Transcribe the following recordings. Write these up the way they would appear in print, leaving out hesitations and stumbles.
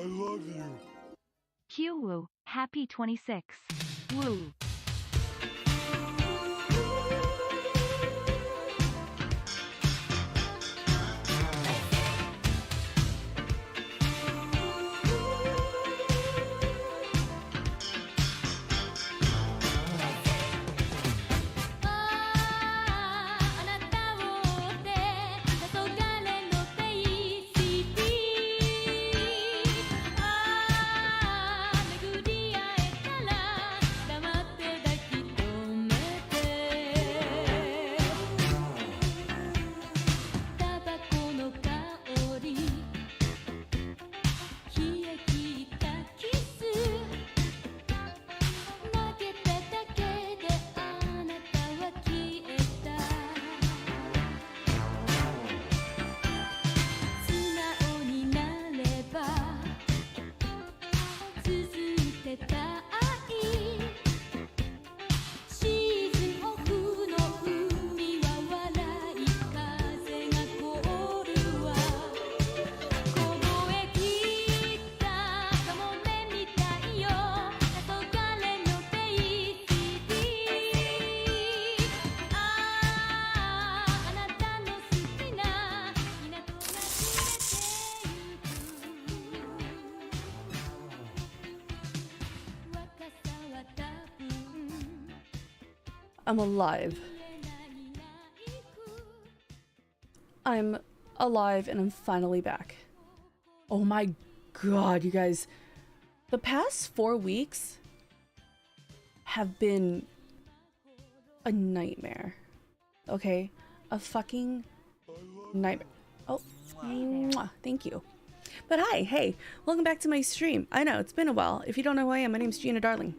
love you. Q woo, happy 26. Woo. I'm alive. I'm alive and I'm finally back. Oh my god, you guys. The past 4 weeks have been a nightmare. Okay? A fucking nightmare. Oh, mwah, thank you. But hi, hey, welcome back to my stream. I know, it's been a while. If you don't know who I am, my name's Gina Darling.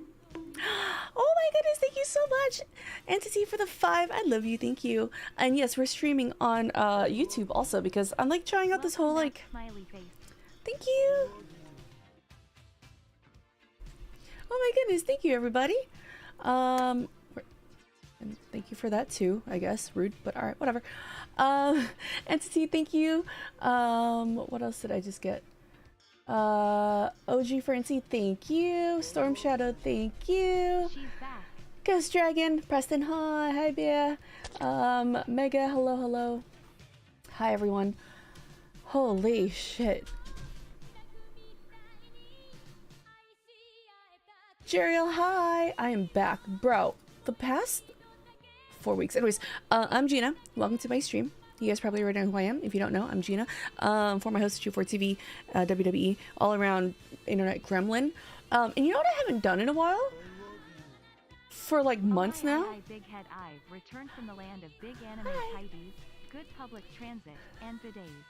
Oh my goodness, thank you so much, Entity, for the 5. I love you, thank you. And yes, we're streaming on YouTube also because I'm like trying out this whole like Smiley face. Thank you. Oh my goodness, thank you everybody. And thank you for that too, I guess. Rude, but alright, whatever. Entity, thank you. What else did I just get? OG Francie, thank you. Storm Shadow, thank you. She's back. Ghost Dragon, Preston, hi Bear. Mega, hello, hello. Hi everyone. Holy shit. Jeriel, hi. I am back, bro. The past 4 weeks. Anyways, I'm Gina. Welcome to my stream. You guys probably already know who I am. If you don't know, I'm Gina. Former host of 24 TV, WWE, all around internet gremlin. And you know what I haven't done in a while? For like months now? Hi, Big Head Eye, returned from the land of big anime tidies, good public transit, and bidets.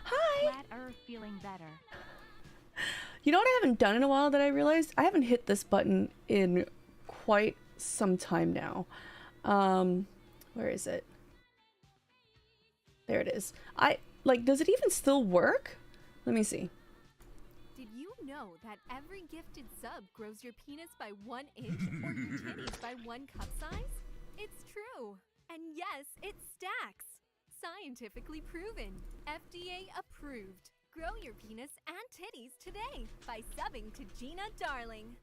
Hi! Flat Earth feeling better. You know what I haven't done in a while that I realized? I haven't hit this button in quite some time now. Where is it? There it is. Does it even still work? Let me see. Did you know that every gifted sub grows your penis by 1 inch or your titties by 1 cup size? It's true. And yes, it stacks. Scientifically proven. FDA approved. Grow your penis and titties today by subbing to Gina Darling.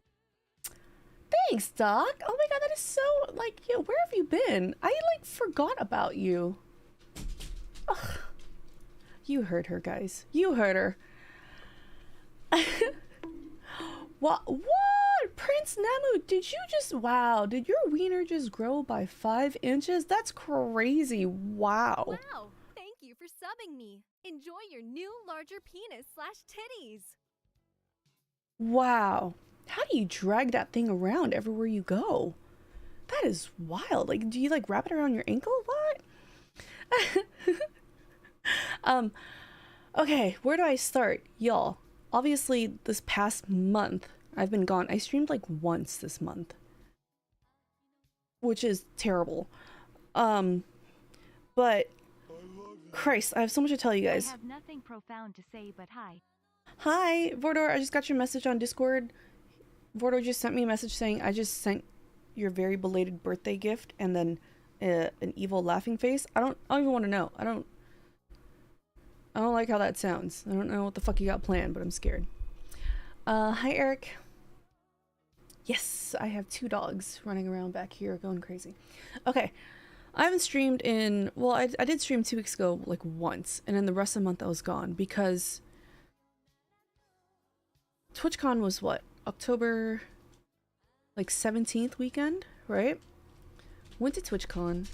Thanks, Doc. Oh my god, that is so, like, yo, where have you been? I, like, forgot about you. Ugh. You heard her, guys. You heard her. What? Prince Namu, did you just, wow, did your wiener just grow by 5 inches? That's crazy. Wow. Wow, thank you for subbing me. Enjoy your new larger penis / titties. Wow. How do you drag that thing around everywhere you go? That is wild. Like, do you like wrap it around your ankle? What? Okay, where do I start? Y'all, obviously this past month I've been gone. I streamed like once this month, which is terrible. But Christ, I have so much to tell you guys. I have nothing profound to say, but hi. Hi, Vordor, I just got your message on Discord. Vordor just sent me a message saying I just sent your very belated birthday gift and then an evil laughing face. I don't even want to know. I don't like how that sounds. I don't know what the fuck you got planned, but I'm scared. Hi Eric. Yes, I have 2 dogs running around back here going crazy. Okay, I haven't streamed in, well, I did stream 2 weeks ago, like once, and then the rest of the month I was gone because TwitchCon was what? October, like 17th weekend, right? Went to TwitchCon,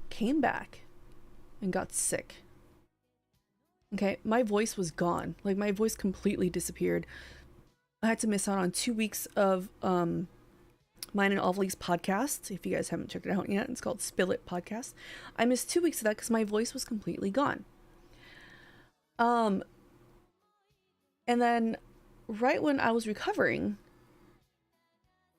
came back, and got sick. Okay, my voice was gone. Like, my voice completely disappeared. I had to miss out on 2 weeks of mine and Ovely's podcast. If you guys haven't checked it out yet, it's called Spill It Podcast. I missed 2 weeks of that because my voice was completely gone. And then right when I was recovering,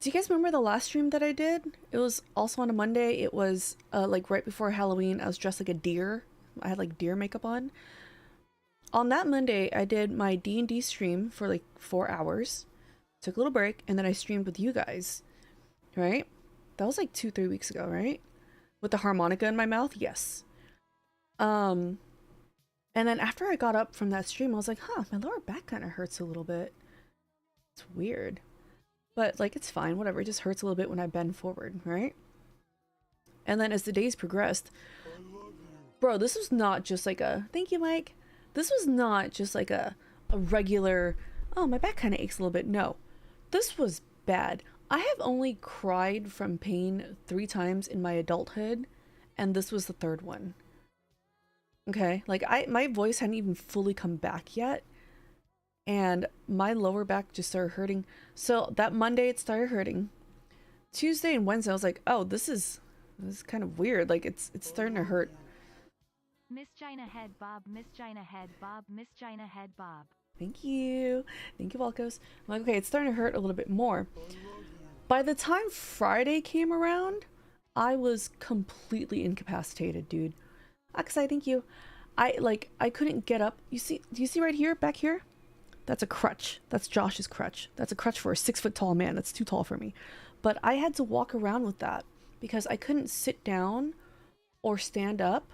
do you guys remember the last stream that I did? It was also on a Monday. It was like right before Halloween. I was dressed like a deer. I had like deer makeup on. On that Monday, I did my D&D stream for like 4 hours. Took a little break, and then I streamed with you guys. Right? That was like 2-3 weeks ago, right? With the harmonica in my mouth? Yes. And then after I got up from that stream, I was like, huh, my lower back kind of hurts a little bit. It's weird. But like, it's fine, whatever. It just hurts a little bit when I bend forward, right? And then as the days progressed, bro, this was not just like a, thank you, Mike. This was not just like a regular, oh, my back kind of aches a little bit. No, this was bad. I have only cried from pain 3 times in my adulthood, and this was the 3rd one. Okay, like my voice hadn't even fully come back yet, and my lower back just started hurting. So that Monday it started hurting. Tuesday and Wednesday I was like, oh, this is kind of weird. Like it's starting to hurt. Miss Gina Head Bob, Miss Gina Head Bob, Miss Gina Head Bob. Thank you, Volkos. I'm like, okay, it's starting to hurt a little bit more. By the time Friday came around, I was completely incapacitated, dude. Aksai, thank you. I couldn't get up. Do you see right here, back here? That's a crutch. That's Josh's crutch. That's a crutch for a 6-foot tall man. That's too tall for me. But I had to walk around with that because I couldn't sit down or stand up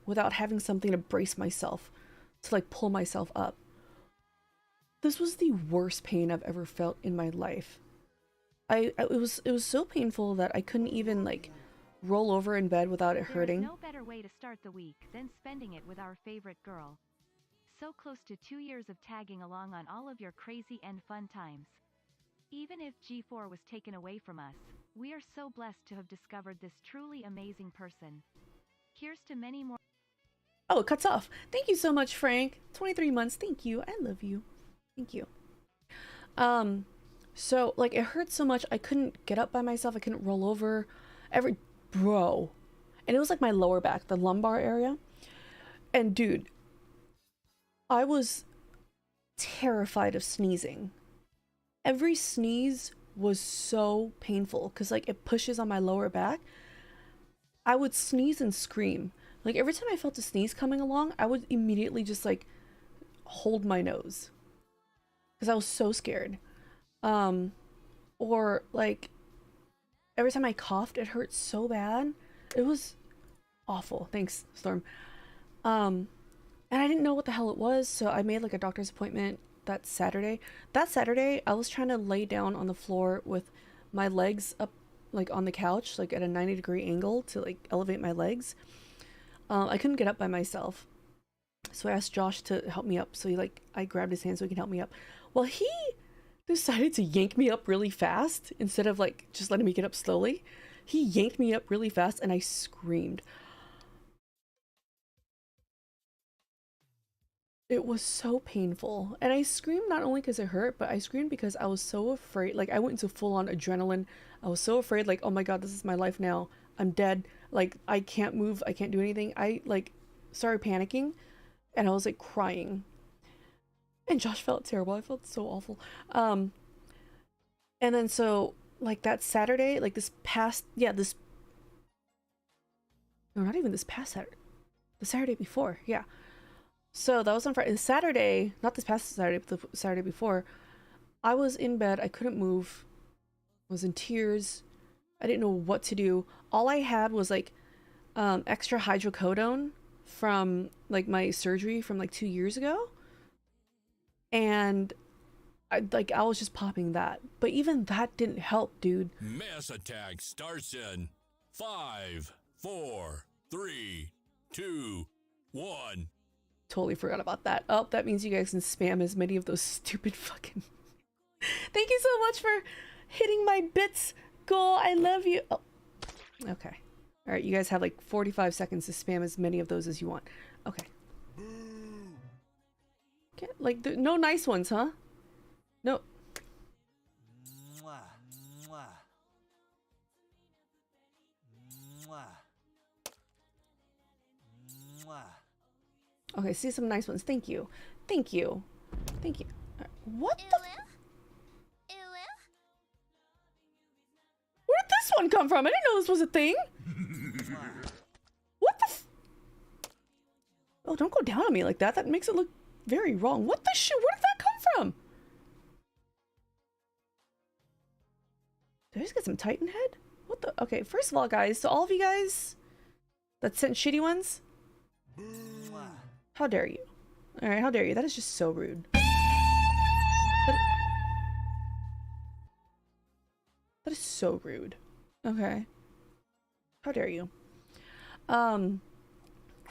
without having something to brace myself, to like pull myself up. This was the worst pain I've ever felt in my life. It was so painful that I couldn't even like roll over in bed without it hurting. There is no better way to start the week than spending it with our favorite girl. So close to 2 years of tagging along on all of your crazy and fun times. Even if G4 was taken away from us, we are so blessed to have discovered this truly amazing person. Here's to many more. Oh, it cuts off. Thank you so much, Frank. 23 months. Thank you. I love you. Thank you. So like it hurt so much I couldn't get up by myself. I couldn't roll over. Bro. And it was like my lower back, the lumbar area. And dude, I was terrified of sneezing. Every sneeze was so painful because like it pushes on my lower back. I would sneeze and scream. Like every time I felt a sneeze coming along, I would immediately just like hold my nose because I was so scared. Or like every time I coughed, it hurt so bad. It was awful. Thanks, Storm. And I didn't know what the hell it was, so I made like a doctor's appointment that Saturday. That Saturday, I was trying to lay down on the floor with my legs up like on the couch, like at a 90-degree angle to like elevate my legs. I couldn't get up by myself. So I asked Josh to help me up. So I grabbed his hand so he could help me up. Well, he decided to yank me up really fast instead of like just letting me get up slowly. He yanked me up really fast and I screamed. It was so painful. And I screamed not only because it hurt, but I screamed because I was so afraid. Like I went into full on adrenaline. I was so afraid, like, oh my god, this is my life now. I'm dead. Like I can't move. I can't do anything. I like started panicking and I was like crying. And Josh felt terrible. I felt so awful. And then so like that Saturday, like this no, not even this past Saturday. The Saturday before, yeah. So that was on Friday. Saturday, not this past Saturday, but the Saturday before, I was in bed. I couldn't move. I was in tears. I didn't know what to do. All I had was like extra hydrocodone from like my surgery from like 2 years ago. And I was just popping that. But even that didn't help, dude. Mass attack starts in 5, 4, 3, 2, 1. Totally forgot about that. Oh, that means you guys can spam as many of those stupid fucking... Thank you so much for hitting my bits goal. I love you. Oh, okay. All right, you guys have like 45 seconds to spam as many of those as you want. Okay. Like, no nice ones, huh? No. Okay, see some nice ones. Thank you. Thank you. Thank you. What the... Where did this one come from? I didn't know this was a thing. What the f... Oh, don't go down on me like that. That makes it look very wrong. What the shit? Where did that come from? Did I just get some Titan head? What the... Okay, first of all, guys, to all of you guys that sent shitty ones, how dare you? Alright, how dare you? That is just so rude. That is so rude. Okay. How dare you? Where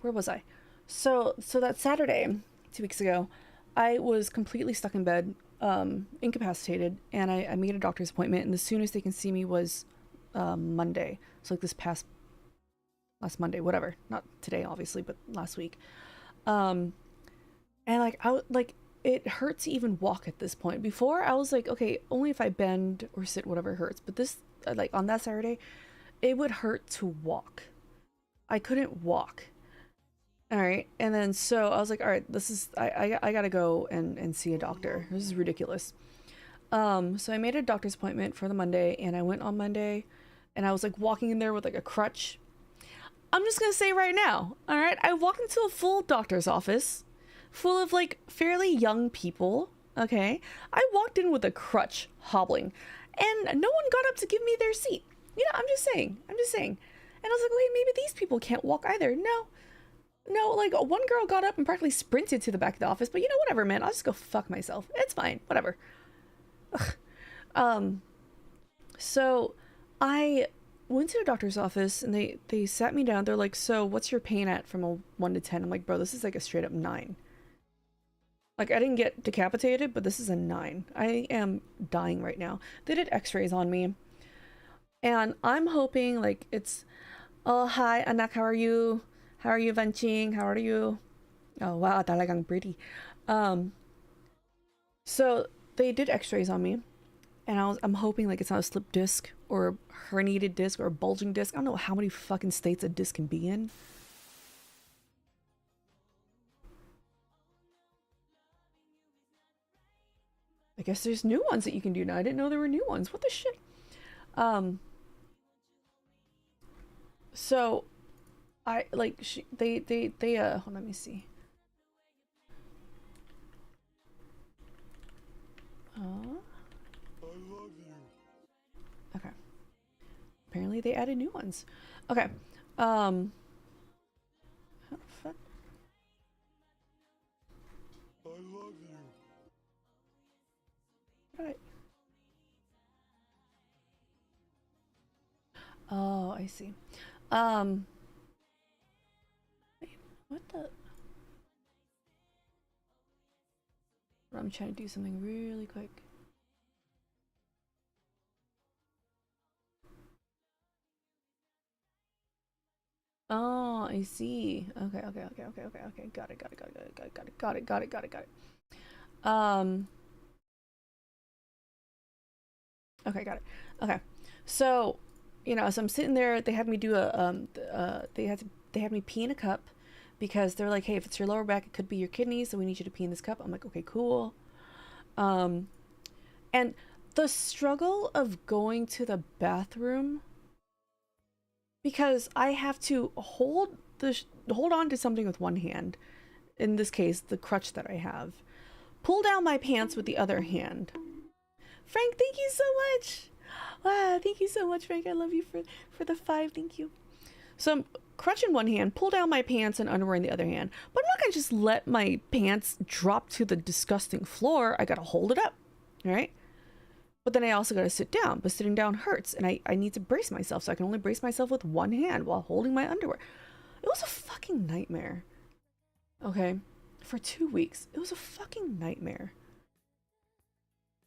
was I? So that Saturday, 2 weeks ago, I was completely stuck in bed, incapacitated, and I made a doctor's appointment, and the soonest they can see me was Monday. So like last Monday, whatever. Not today, obviously, but last week. And like it hurt to even walk at this point. Before I was like, okay, only if I bend or sit, whatever hurts. But this, like on that Saturday, it would hurt to walk. I couldn't walk. All right. And then so I was like, all right, this is, I gotta go and see a doctor. This is ridiculous. So I made a doctor's appointment for the Monday, and I went on Monday, and I was like walking in there with like a crutch. I'm just gonna say right now, all right, I walked into a full doctor's office full of like fairly young people. Okay, I walked in with a crutch, hobbling, and no one got up to give me their seat. You know, I'm just saying. And I was like, wait, maybe these people can't walk either. No, like one girl got up and practically sprinted to the back of the office, but you know, whatever, man, I'll just go fuck myself. It's fine, whatever. So I went to the doctor's office, and they sat me down. They're like, so what's your pain at from a 1 to 10? I'm like, bro, this is like a straight up 9. Like, I didn't get decapitated, but this is a 9. I am dying right now. They did x-rays on me, and I'm hoping like it's, oh, hi anak, how are you Vanching, how are you? Oh wow, talagang pretty. So they did x-rays on me, and I'm hoping like it's not a slip disc or a herniated disc or a bulging disc. I don't know how many fucking states a disc can be in. I guess there's new ones that you can do now. I didn't know there were new ones. What the shit? So I like they hold on, let me see. I love you. Okay. Apparently they added new ones. Okay. How the fuck? I love you. Right. Oh, I see. Wait, what the? I'm trying to do something really quick. Oh, I see. Okay. Got it. Okay, got it. Okay. So, you know, so I'm sitting there, they had me do they had me pee in a cup, because they're like, hey, if it's your lower back, it could be your kidneys, so we need you to pee in this cup. I'm like, okay, cool. And the struggle of going to the bathroom, because I have to hold on to something with one hand, in this case the crutch that I have, pull down my pants with the other hand. Frank, thank you so much. Wow, thank you so much, Frank. I love you for the 5. Thank you. So I'm crutch in one hand, pull down my pants and underwear in the other hand. But I'm not gonna just let my pants drop to the disgusting floor. I gotta hold it up. All right. But then I also got to sit down, but sitting down hurts, and I need to brace myself, so I can only brace myself with one hand while holding my underwear. It was a fucking nightmare. Okay? For 2 weeks. It was a fucking nightmare.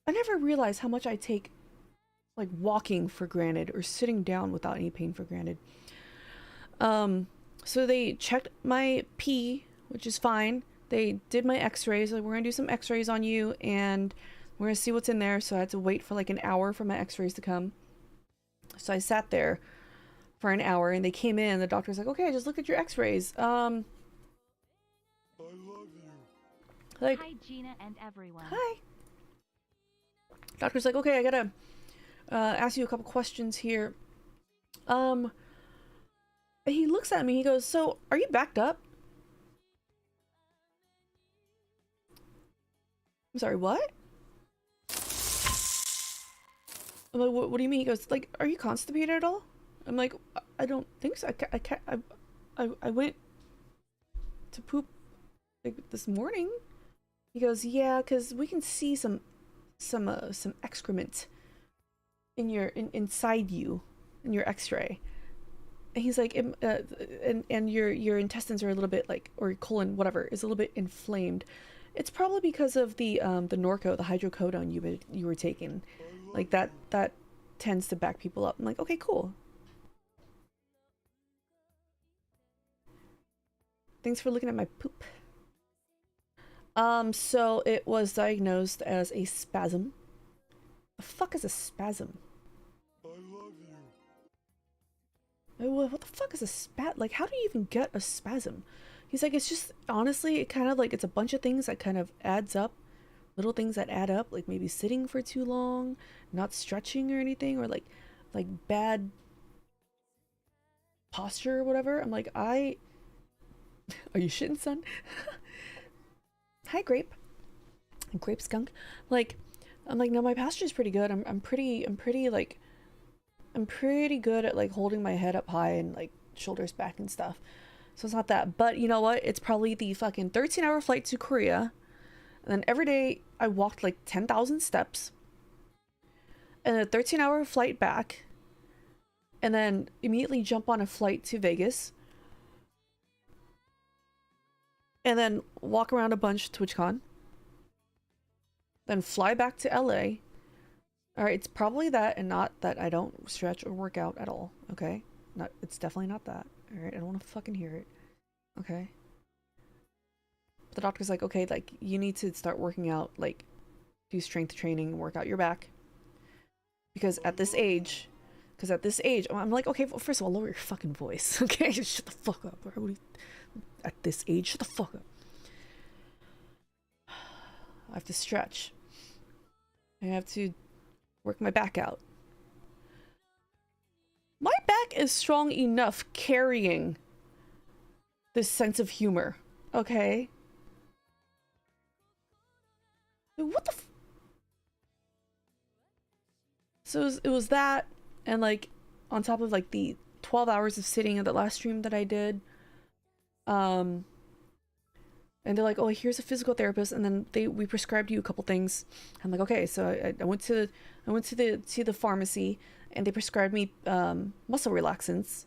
I never realized how much I take, like, walking for granted or sitting down without any pain for granted. So they checked my pee, which is fine. They did my x-rays. Like, we're gonna do some x-rays on you, and we're gonna see what's in there. So I had to wait for like an hour for my x-rays to come. So I sat there for an hour, and they came in. The doctor's like, okay, just look at your x-rays. I love you. Like, Hi, Gina and everyone. hi. Doctor's like, okay, I gotta ask you a couple questions here. He looks at me, he goes, so, are you backed up? I'm sorry, what? I'm like, what do you mean? He goes, like, are you constipated at all? I'm like, I don't think so. I went to poop, like, this morning. He goes, yeah, because we can see some excrement in inside you, in your x-ray. And he's like, and your intestines are a little bit like, or your colon, whatever, is a little bit inflamed. It's probably because of the Norco, the hydrocodone you were taking. Like that tends to back people up. I'm like, okay, cool. Thanks for looking at my poop. So it was diagnosed as a spasm. The fuck is a spasm? I love you. What the fuck is a like, how do you even get a spasm? He's like, it's just, honestly, it kind of like, it's a bunch of things that kind of adds up. Little things that add up, like maybe sitting for too long, not stretching or anything, or like bad posture or whatever. I'm like, are you shitting, son? Hi, Grape. Grape skunk. Like, I'm like, no, my posture's pretty good. I'm pretty good at like holding my head up high and like shoulders back and stuff. So it's not that. But you know what? It's probably the fucking 13-hour flight to Korea. And then every day I walked like 10,000 steps. And a 13-hour flight back. And then immediately jump on a flight to Vegas. And then walk around a bunch to TwitchCon. Then fly back to LA. Alright, it's probably that, and not that I don't stretch or work out at all. Okay? It's definitely not that. Alright, I don't want to fucking hear it. Okay? But the doctor's like, okay, like, you need to start working out, like, do strength training, work out your back. Because at this age, I'm like, okay, well, first of all, lower your fucking voice. Okay? Shut the fuck up. At this age, shut the fuck up. I have to stretch. I have to work my back out. My back is strong enough carrying this sense of humor. Okay? What the So it was that, and like on top of like the 12 hours of sitting at the last stream that I did. And they're like, oh, here's a physical therapist, and then we prescribed you a couple things. I'm like, okay, so I went to the pharmacy, and they prescribed me muscle relaxants,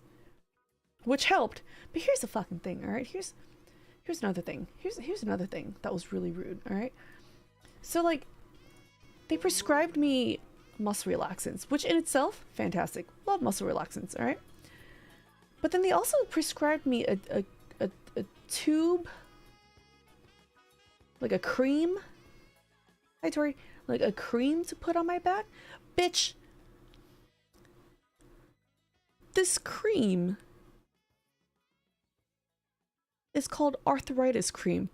which helped. But here's the fucking thing, all right? Here's another thing. Here's another thing that was really rude, all right? So like, they prescribed me muscle relaxants, which in itself, fantastic. Love muscle relaxants, all right? But then they also prescribed me a tube, like a cream. Hi, Tori. Like a cream to put on my back. Bitch. This cream is called arthritis cream.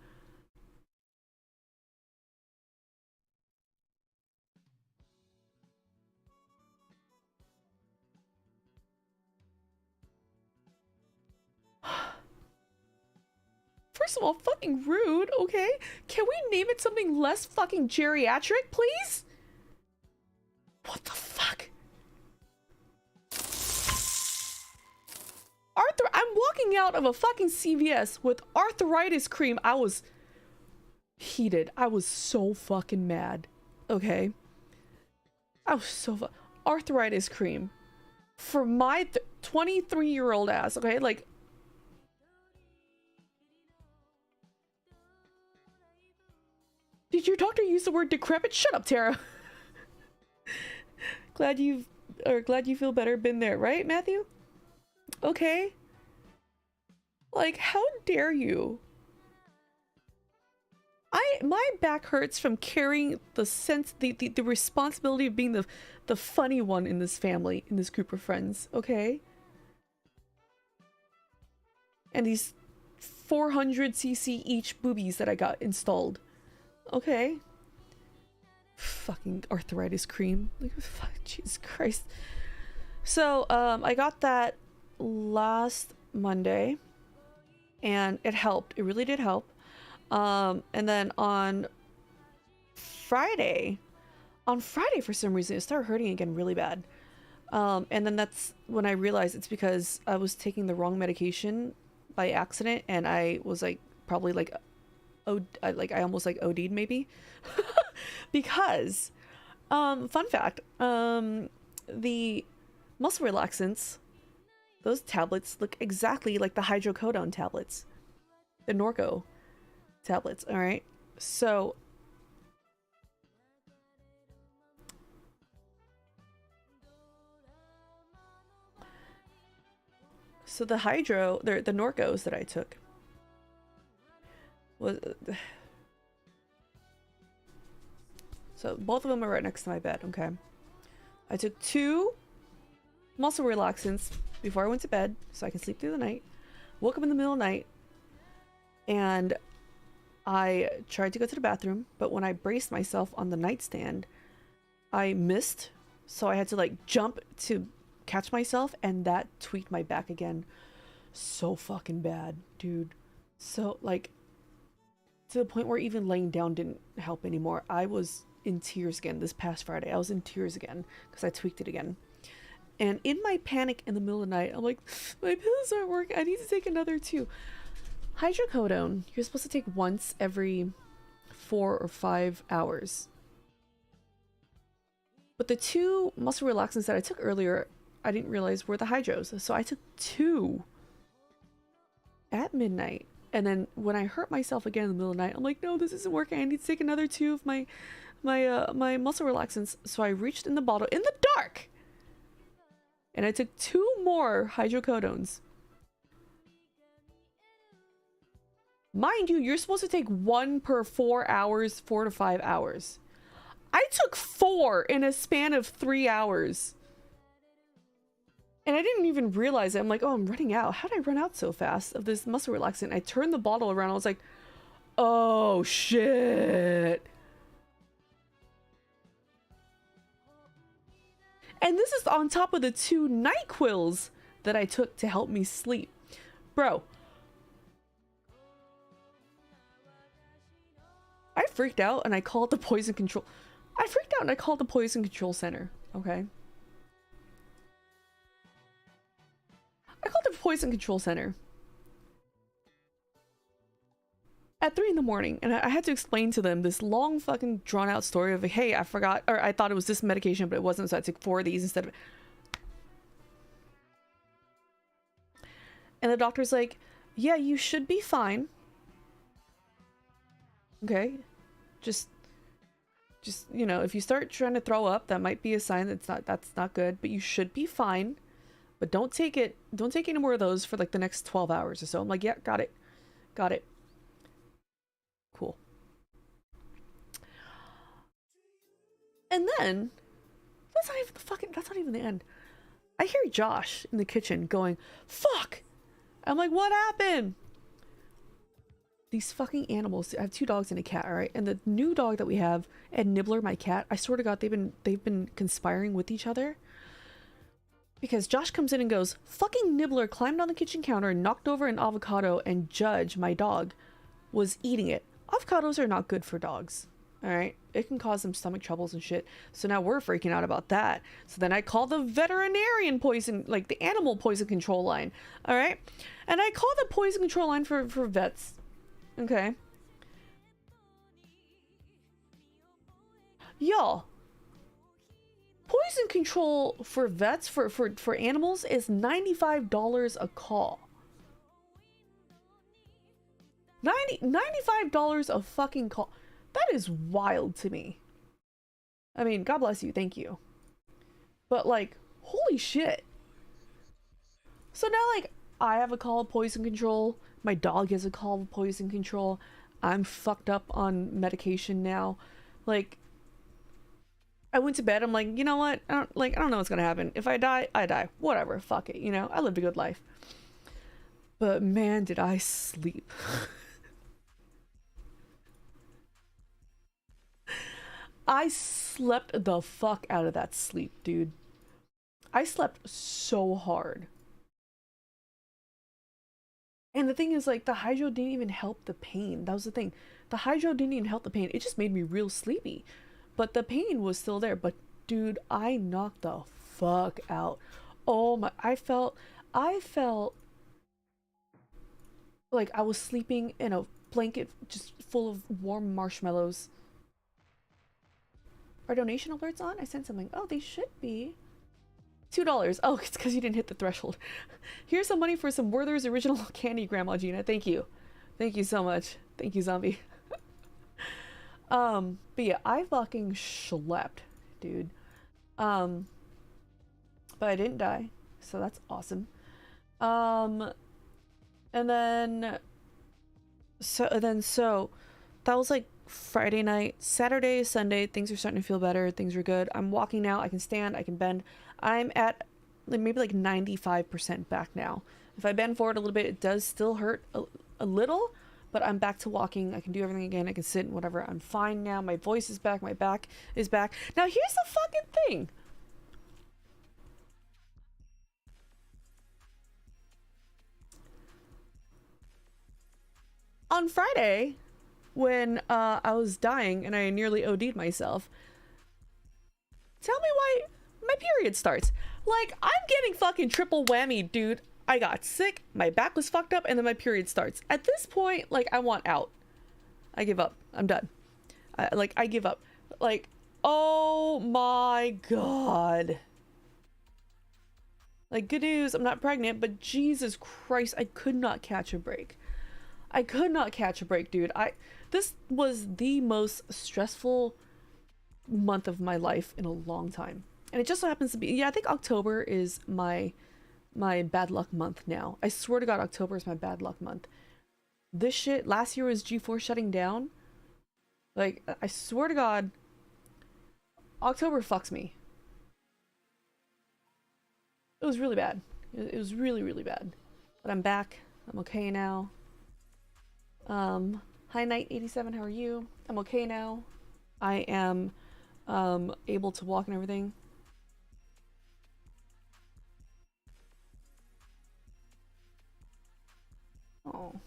First of all, fucking rude, okay? Can we name it something less fucking geriatric, please? What the fuck? I'm walking out of a fucking CVS with arthritis cream. I was heated. I was so fucking mad. Okay? I was arthritis cream for my 23-year-old ass, okay? Like, did your doctor use the word decrepit? Shut up, Tara. glad you feel better. Been there, right, Matthew? Okay. Like, how dare you? My back hurts from carrying the responsibility of being the funny one in this family, in this group of friends, okay? And these 400cc each boobies that I got installed. Okay. Fucking arthritis cream. Like, fuck, Jesus Christ. So, I got that last Monday, and it helped. It really did help. And then on Friday, for some reason, it started hurting again really bad. And then that's when I realized it's because I was taking the wrong medication by accident, and I was like, probably like, I almost like OD'd maybe. Because, fun fact, the muscle relaxants, those tablets look exactly like the hydrocodone tablets. The Norco tablets, alright? So the the Norcos that I took was so both of them are right next to my bed, okay? I took 2 muscle relaxants before I went to bed so I can sleep through the night. Woke up in the middle of the night and I tried to go to the bathroom, but when I braced myself on the nightstand, I missed, so I had to like jump to catch myself, and that tweaked my back again so fucking bad, dude. So like to the point where even laying down didn't help anymore. I was in tears again this past Friday. I was in tears again because I tweaked it again. And in my panic in the middle of the night, I'm like, my pills aren't working. I need to take another 2. Hydrocodone, you're supposed to take once every 4 or 5 hours. But the 2 muscle relaxants that I took earlier, I didn't realize were the hydros. So I took 2 at midnight. And then when I hurt myself again in the middle of the night, I'm like, no, this isn't working. I need to take another 2 of my muscle relaxants. So I reached in the bottle in the dark, and I took 2 more hydrocodones. Mind you, you're supposed to take 1 per 4 hours, 4 to 5 hours. I took 4 in a span of 3 hours. And I didn't even realize it. I'm like, oh, I'm running out. How did I run out so fast of this muscle relaxant? I turned the bottle around. I was like, oh, shit. And this is on top of the 2 NyQuils that I took to help me sleep. Bro. I freaked out and I called the poison control. Center, okay? I called the poison control center at 3 in the morning, and I had to explain to them this long fucking drawn out story of, hey, I forgot, or I thought it was this medication, but it wasn't, so I took 4 of these instead of. And the doctor's like, yeah, you should be fine. Okay, just you know, if you start trying to throw up, that might be a sign that's not good, but you should be fine. But don't take any more of those for like the next 12 hours or so. I'm like, yeah, got it. Cool. And then that's not even the end. I hear Josh in the kitchen going, fuck. I'm like, what happened? These fucking animals. I have 2 dogs and a cat, all right? And the new dog that we have, and Nibbler, my cat, I swear to God, they've been conspiring with each other. Because Josh comes in and goes, fucking Nibbler climbed on the kitchen counter and knocked over an avocado, and Judge, my dog, was eating it. Avocados are not good for dogs, all right? It can cause them stomach troubles and shit. So now we're freaking out about that. So then I call the veterinarian poison, like the animal poison control line, all right? And I call the poison control line for vets, okay? Y'all, poison control for vets, for animals, is $95 a call. $95 a fucking call. That is wild to me. I mean, God bless you, thank you. But like, holy shit. So now like, I have a call of poison control. My dog has a call of poison control. I'm fucked up on medication now. Like, I went to bed, I'm like, you know what? I don't know what's gonna happen. If I die, I die. Whatever, fuck it, you know? I lived a good life. But man, did I sleep. I slept the fuck out of that sleep, dude. I slept so hard. And the thing is, like, the hydro didn't even help the pain. That was the thing. The hydro didn't even help the pain. It just made me real sleepy. But the pain was still there. But, dude, I knocked the fuck out. Oh my, I felt like I was sleeping in a blanket just full of warm marshmallows. Are donation alerts on? I sent something. Oh, they should be. $2. Oh, it's because you didn't hit the threshold. Here's some money for some Werther's original candy, Grandma Gina. Thank you. Thank you so much. Thank you, zombie. But yeah, I fucking slept, dude. But I didn't die, so that's awesome. And then so that was like Friday night. Saturday, Sunday, things are starting to feel better. Things are good. I'm walking now. I can stand. I can bend. I'm at maybe like 95% back now. If I bend forward a little bit, it does still hurt a little, but I'm back to walking. I can do everything again. I can sit and whatever. I'm fine now. My voice is back. My back is back. Now here's the fucking thing. On Friday, when I was dying and I nearly OD'd myself, tell me why my period starts. Like, I'm getting fucking triple whammy, dude. I got sick, my back was fucked up, and then my period starts. At this point, like, I want out. I give up. I'm done. I give up. Like, oh my god. Like, good news, I'm not pregnant, but Jesus Christ, I could not catch a break. I could not catch a break, dude. This was the most stressful month of my life in a long time. And it just so happens to be, yeah, I think October is my bad luck month now. I swear to God, October is my bad luck month. This shit, last year was G4 shutting down. Like, I swear to God, October fucks me. It was really bad. It was really, really bad. But I'm back. I'm okay now. Hi Knight87, how are you? I'm okay now. I am able to walk and everything. Oh.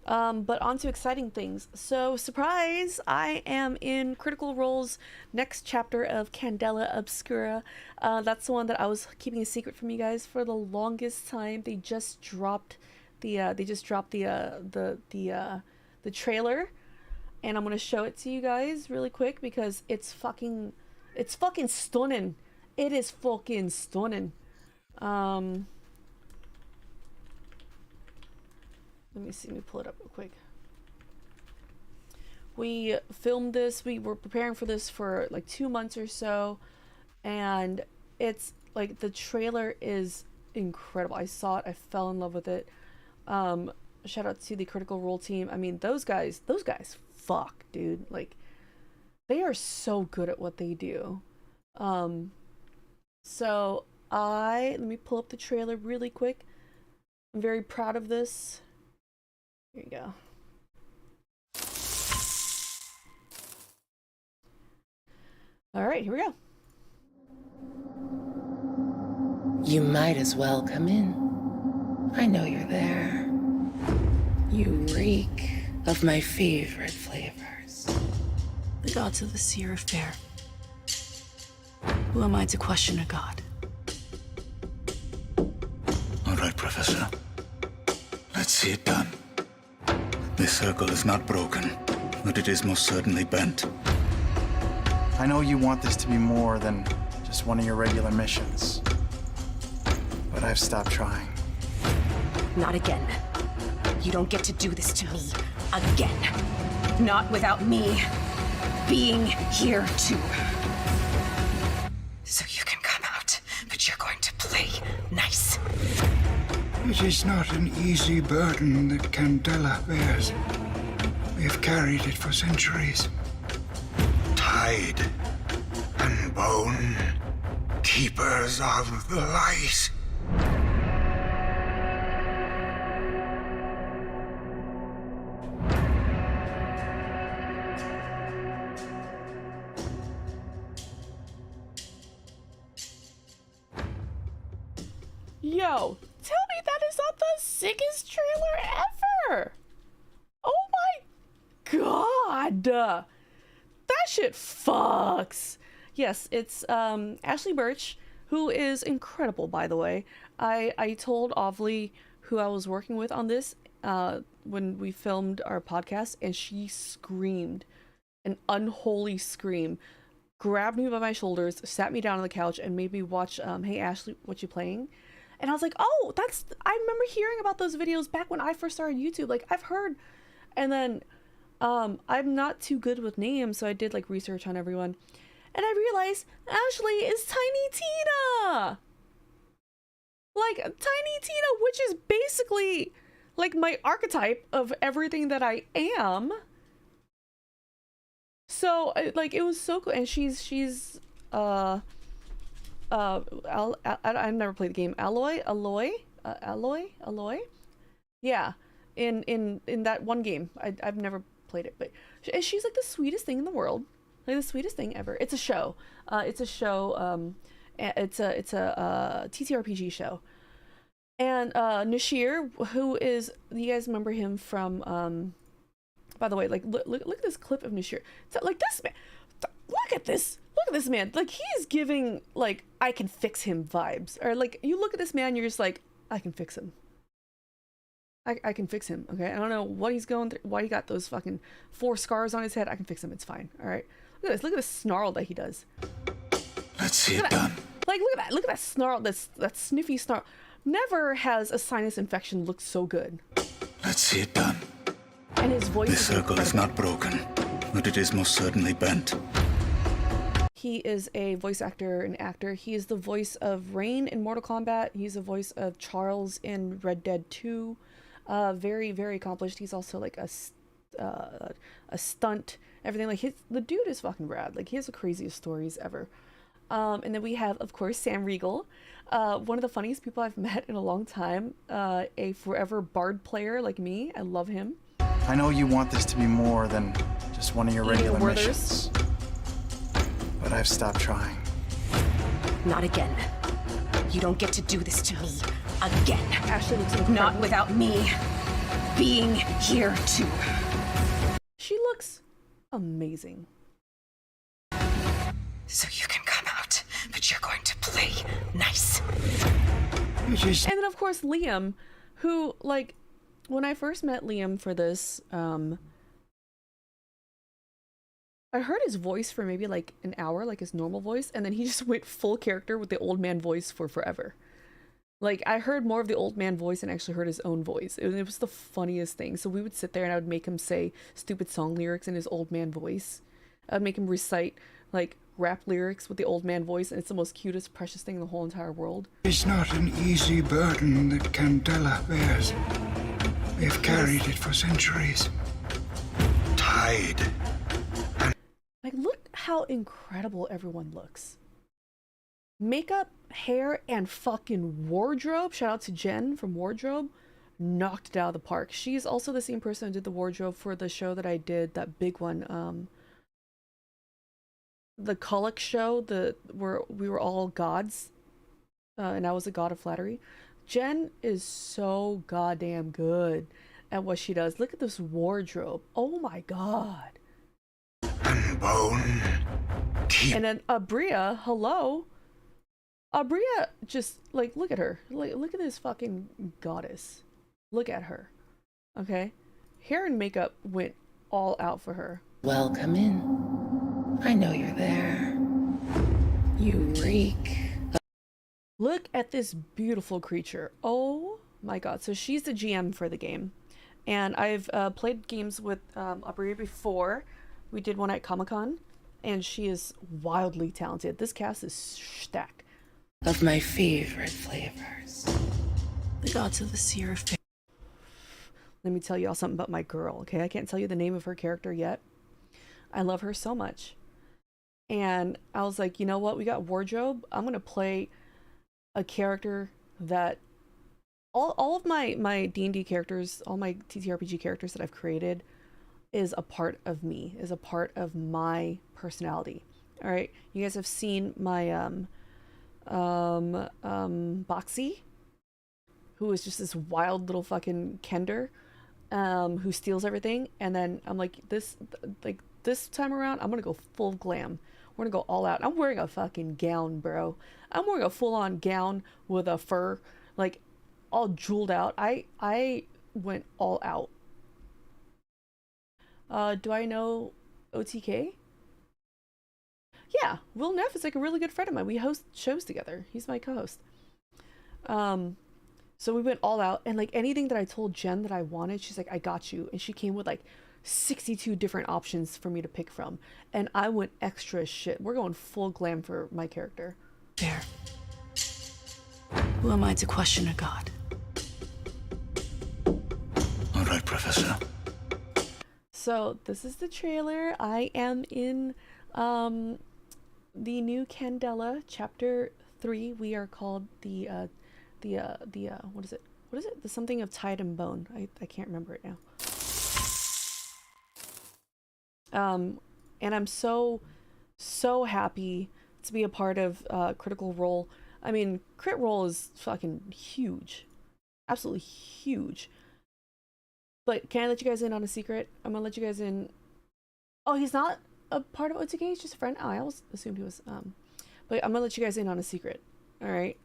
But on to exciting things. So, surprise! I am in Critical Role's next chapter of Candela Obscura. That's the one that I was keeping a secret from you guys for the longest time. They just dropped the trailer, and I'm gonna show it to you guys really quick because it's fucking stunning. It is fucking stunning. Let me see, let me pull it up real quick. We filmed this, we were preparing for this for like 2 months or so, and it's like, the trailer is incredible. I saw it, I fell in love with it. Shout out to the Critical Role team. I mean, those guys fuck, dude. Like, they are so good at what they do. So let me pull up the trailer really quick. I'm very proud of this. Here you go. All right, here we go. You might as well come in. I know you're there. You reek of my favorite flavors. The gods of the sea are fair. Who am I to question a god? All right, Professor. Let's see it done. This circle is not broken, but it is most certainly bent. I know you want this to be more than just one of your regular missions. But I've stopped trying. Not again. You don't get to do this to me again. Not without me being here too. So you can come out, but you're going to play nice. It is not an easy burden that Candela bears. We have carried it for centuries. Tide and bone, keepers of the light. Yo, tell me that is not the sickest trailer ever! Oh my god! That shit fucks! Yes, it's Ashley Birch, who is incredible, by the way. I told Ovly who I was working with on this when we filmed our podcast, and she screamed an unholy scream, grabbed me by my shoulders, sat me down on the couch, and made me watch Hey Ashley, what you playing? And I was like, oh, I remember hearing about those videos back when I first started YouTube. Like, I've heard. And then I'm not too good with names, so I did like research on everyone. And I realized Ashley is Tiny Tina! Like, Tiny Tina, which is basically like my archetype of everything that I am. So, like, it was so cool. And she's I never played the game. Alloy. Yeah, in that one game. I've never played it, but she's like the sweetest thing in the world, like the sweetest thing ever. It's a show. It's a TTRPG show. And Nashir, who is, you guys remember him from by the way, like look at this clip of Nashir. So, like, this man, look at this man, like, he is giving like I can fix him vibes. Or like, you look at this man, you're just like, I can fix him. I can fix him. Okay, I don't know what he's going through, why he got those fucking 4 scars on his head. I can fix him, it's fine. All right, look at this snarl that he does. Let's see it done. Like, look at that snarl, that sniffy snarl. Never has a sinus infection looked so good. Let's see it done. And his voice This circle is not broken, but it is most certainly bent. He is a voice actor and actor. He is the voice of Rain in Mortal Kombat. He's the voice of Charles in Red Dead 2. Very, very accomplished. He's also like a stunt, everything. Like, the dude is fucking rad. Like, he has the craziest stories ever. And then we have, of course, Sam Riegel, one of the funniest people I've met in a long time. A forever bard player like me. I love him. I know you want this to be more than just one of your regular missions. But I've stopped trying. Not again. You don't get to do this to me again. Ashley looks incredible. Not without me being here too. She looks amazing. So you can come out, but you're going to play nice. And then, of course, Liam, who, like, when I first met Liam for this, I heard his voice for maybe like an hour, like his normal voice, and then he just went full character with the old man voice for forever. Like, I heard more of the old man voice and actually heard his own voice. It was the funniest thing. So we would sit there and I would make him say stupid song lyrics in his old man voice. I would make him recite like rap lyrics with the old man voice, and it's the most cutest, precious thing in the whole entire world. It's not an easy burden that Candela bears. We have carried it for centuries. Tide. Like, look how incredible everyone looks. Makeup, hair, and fucking wardrobe. Shout out to Jen from Wardrobe. Knocked it out of the park. She's also the same person who did the wardrobe for the show that I did, that big one, the Kulik show, where we were all gods, and I was a god of flattery. Jen is so goddamn good at what she does. Look at this wardrobe. Oh my god. And bone. And then Abria, hello. Abria, just like, look at her. Like, look at this fucking goddess. Look at her. Okay? Hair and makeup went all out for her. Welcome in. I know you're there. You reek. Look at this beautiful creature. Oh my god. So she's the GM for the game. And I've played games with Aubrey before. We did one at Comic-Con. And she is wildly talented. This cast is stacked. Of my favorite flavors. The gods of the sea are fair. Let me tell you all something about my girl, okay? I can't tell you the name of her character yet. I love her so much. And I was like, you know what? We got wardrobe. I'm going to play a character that all of my D&D characters, all my TTRPG characters that I've created is a part of me, is a part of my personality. All right, you guys have seen my Boxy, who is just this wild little fucking Kender, who steals everything. And then I'm like, this time around, I'm gonna go full glam. We're gonna go all out. I'm wearing a fucking gown, bro. I'm wearing a full-on gown with a fur, like all jeweled out. I went all out. Do I know OTK? Yeah, Will Neff is like a really good friend of mine. We host shows together. He's my co-host. So we went all out, and like anything that I told Jen that I wanted, she's like, I got you. And she came with like 62 different options for me to pick from. And I went extra shit. We're going full glam for my character. Fair. Who am I to question a god? All right, Professor. So this is the trailer. I am in the new Candela chapter 3. We are called the what is it? What is it? The something of tide and bone. I can't remember it now. And I'm so happy to be a part of Critical Role. I mean, Crit Role is fucking huge. Absolutely huge. But can I let you guys in on a secret? I'm gonna let you guys in. Oh, he's not a part of OTK, he's just a friend. Oh, I always assumed he was. But I'm gonna let you guys in on a secret. Alright?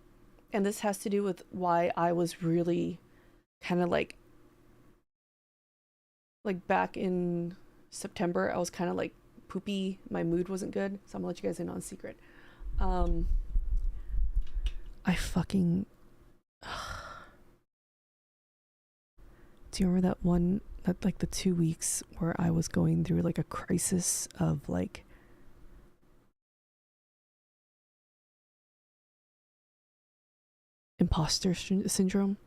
And this has to do with why I was really kind of like back in September, I was kind of like poopy. My mood wasn't good. So I'm gonna let you guys in on a secret. I fucking... Do you remember that one, that like the 2 weeks where I was going through like a crisis of like imposter syndrome?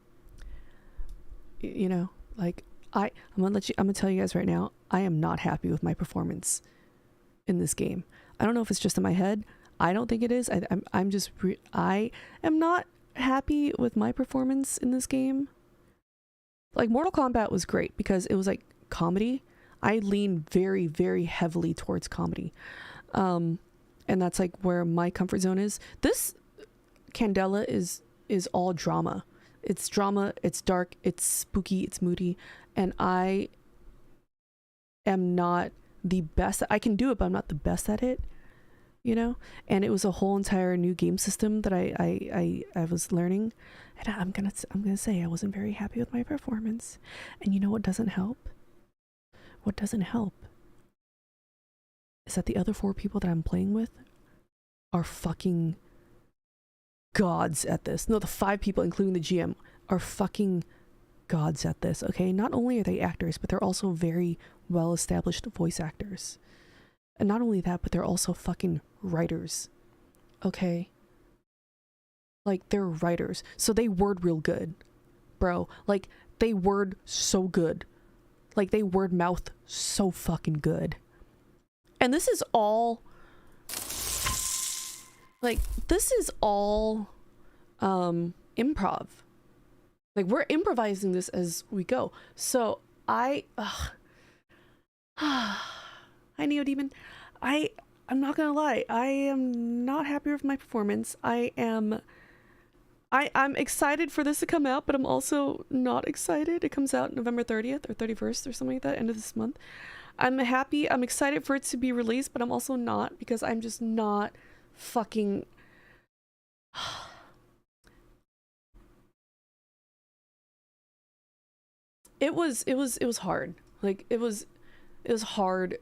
You know, like I'm gonna tell you guys right now, I am not happy with my performance in this game. I don't know if it's just in my head. I don't think it is. I am not happy with my performance in this game. Like, Mortal Kombat was great because it was like comedy. I lean very, very heavily towards comedy. And that's like where my comfort zone is. This Candela is all drama. It's drama, it's dark, it's spooky, it's moody, and I am not the best. I can do it, but I'm not the best at it, you know? And it was a whole entire new game system that I was learning. And I'm gonna say I wasn't very happy with my performance. And you know what doesn't help? What doesn't help is that the other 4 people that I'm playing with are fucking gods at this. No, the 5 people, including the GM, are fucking gods at this, okay? Not only are they actors, but they're also very well-established voice actors. And not only that, but they're also fucking writers, okay? Like, they're writers. So they word real good, bro. Like, they word so good. Like, they word mouth so fucking good. And this is all... Like, this is all improv. Like, we're improvising this as we go. So, Hi, Neo Demon. I'm not gonna lie. I am not happy with my performance. I'm excited for this to come out, but I'm also not excited. It comes out November 30th or 31st or something like that, end of this month. I'm happy. I'm excited for it to be released, but I'm also not, because I'm just not fucking... It was hard. Like, it was hard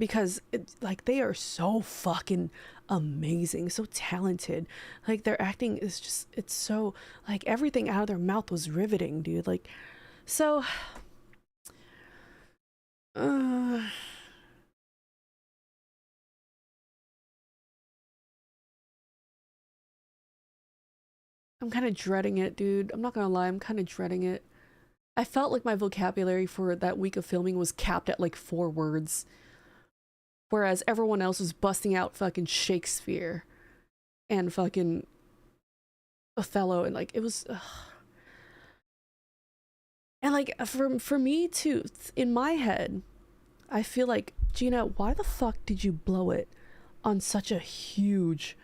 because like they are so fucking amazing, so talented. Like their acting is just, it's so like everything out of their mouth was riveting, dude. Like, so I'm kind of dreading it, dude. I'm not gonna lie, I'm kind of dreading it. I felt like my vocabulary for that week of filming was capped at like 4 words. Whereas everyone else was busting out fucking Shakespeare and fucking Othello, and like it was and like for me too, in my head, I feel like, Gina, why the fuck did you blow it on such a huge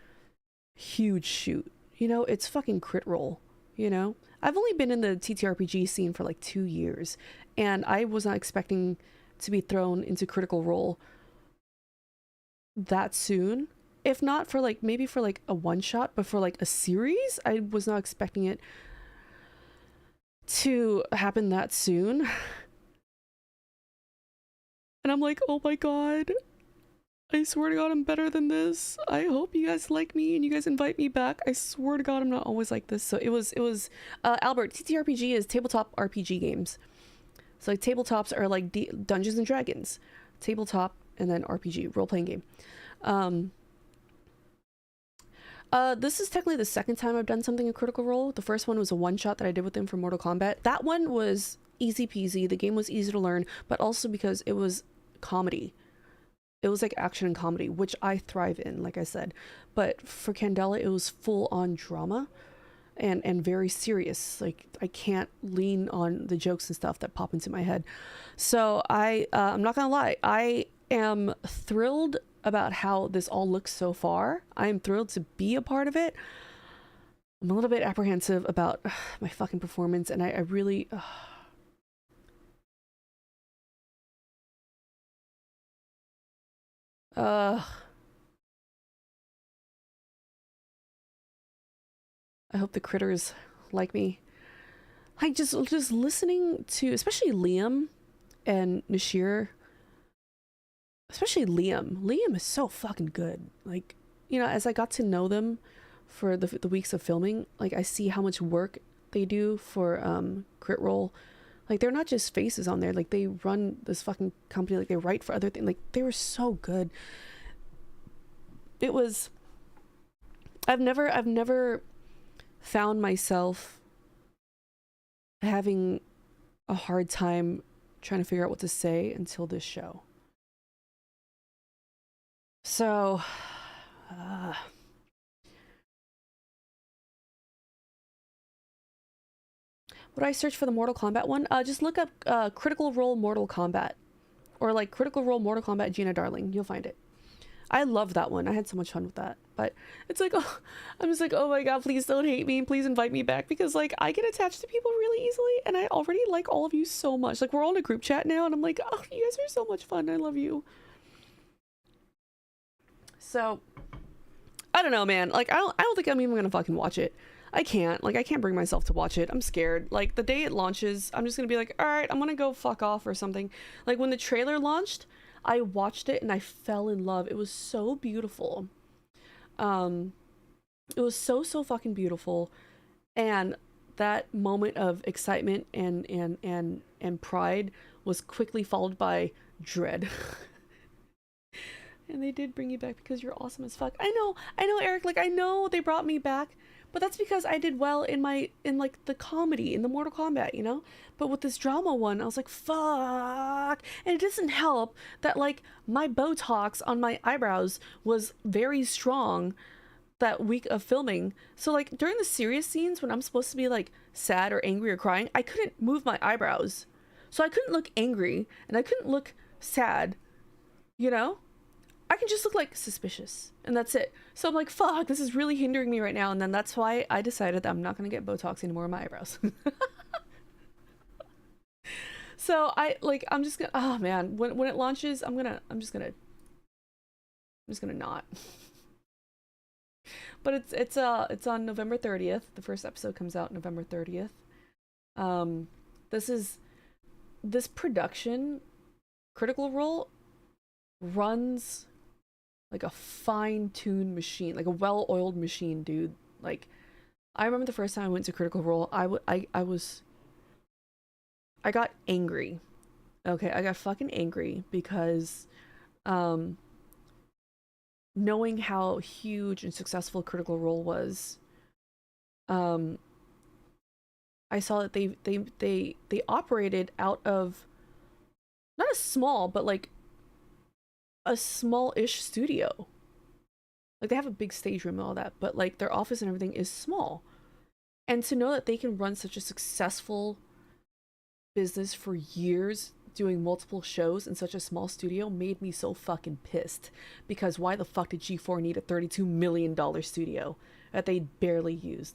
shoot? You know, it's fucking crit roll, you know? I've only been in the TTRPG scene for like 2 years, and I was not expecting to be thrown into Critical Role that soon. If not for like, maybe for like a one-shot, but for like a series, I was not expecting it to happen that soon. And I'm like, oh my god, I swear to god I'm better than this. I hope you guys like me and you guys invite me back. I swear to god I'm not always like this. So it was Albert, TTRPG is tabletop RPG games. So like tabletops are like Dungeons and Dragons, tabletop, and then RPG, role-playing game. This is technically the second time I've done something in Critical Role. The first one was a one-shot that I did with them for Mortal Kombat. That one was easy peasy. The game was easy to learn, but also because it was comedy. It was like action and comedy, which I thrive in, like I said. But for Candela, it was full-on drama and very serious. Like, I can't lean on the jokes and stuff that pop into my head. So I'm not gonna lie, I am thrilled about how this all looks so far. I'm thrilled to be a part of it. I'm a little bit apprehensive about my fucking performance, and I really I hope the critters like me. Like just listening to, especially Liam and Nashir. Especially Liam. Liam is so fucking good. Like, you know, as I got to know them for the weeks of filming, like I see how much work they do for Crit Roll. Like, they're not just faces on there. Like, they run this fucking company. Like, they write for other things. Like, they were so good. It was... I've never found myself having a hard time trying to figure out what to say until this show. So, would I search for the Mortal Kombat one? Just look up Critical Role Mortal Kombat, or like Critical Role Mortal Kombat Gina Darling. You'll find it. I love that one. I had so much fun with that. But it's like, oh, I'm just like, oh my god, please don't hate me. Please invite me back, because like I get attached to people really easily, and I already like all of you so much. Like, we're all in a group chat now, and I'm like, oh, you guys are so much fun. I love you. So, I don't know, man. Like, I don't think I'm even gonna fucking watch it. I can't. Like, I can't bring myself to watch it. I'm scared. Like, the day it launches, I'm just gonna be like, alright, I'm gonna go fuck off or something. Like, when the trailer launched, I watched it and I fell in love. It was so beautiful. It was so fucking beautiful. And that moment of excitement and pride was quickly followed by dread. And they did bring you back because you're awesome as fuck. I know, Eric. Like, I know they brought me back, but that's because I did well in like the comedy, in the Mortal Kombat, you know? But with this drama one, I was like, fuck. And it doesn't help that, like, my Botox on my eyebrows was very strong that week of filming. So, like, during the serious scenes when I'm supposed to be, like, sad or angry or crying, I couldn't move my eyebrows. So I couldn't look angry, and I couldn't look sad, you know? I can just look like suspicious, and that's it. So I'm like, fuck, this is really hindering me right now. And then that's why I decided that I'm not gonna get Botox anymore in my eyebrows. So I'm just gonna, oh man, when it launches, I'm just gonna not. But it's on November 30th. The first episode comes out November 30th. This production, Critical Role, runs like a fine-tuned machine, like a well-oiled machine, dude. Like, I remember the first time I went to Critical Role, I got angry. Okay, I got fucking angry because knowing how huge and successful Critical Role was, I saw that they operated out of not a small, but like a small-ish studio. Like, they have a big stage room and all that, but like their office and everything is small. And to know that they can run such a successful business for years doing multiple shows in such a small studio made me so fucking pissed. Because why the fuck did G4 need a $32 million studio that they barely used?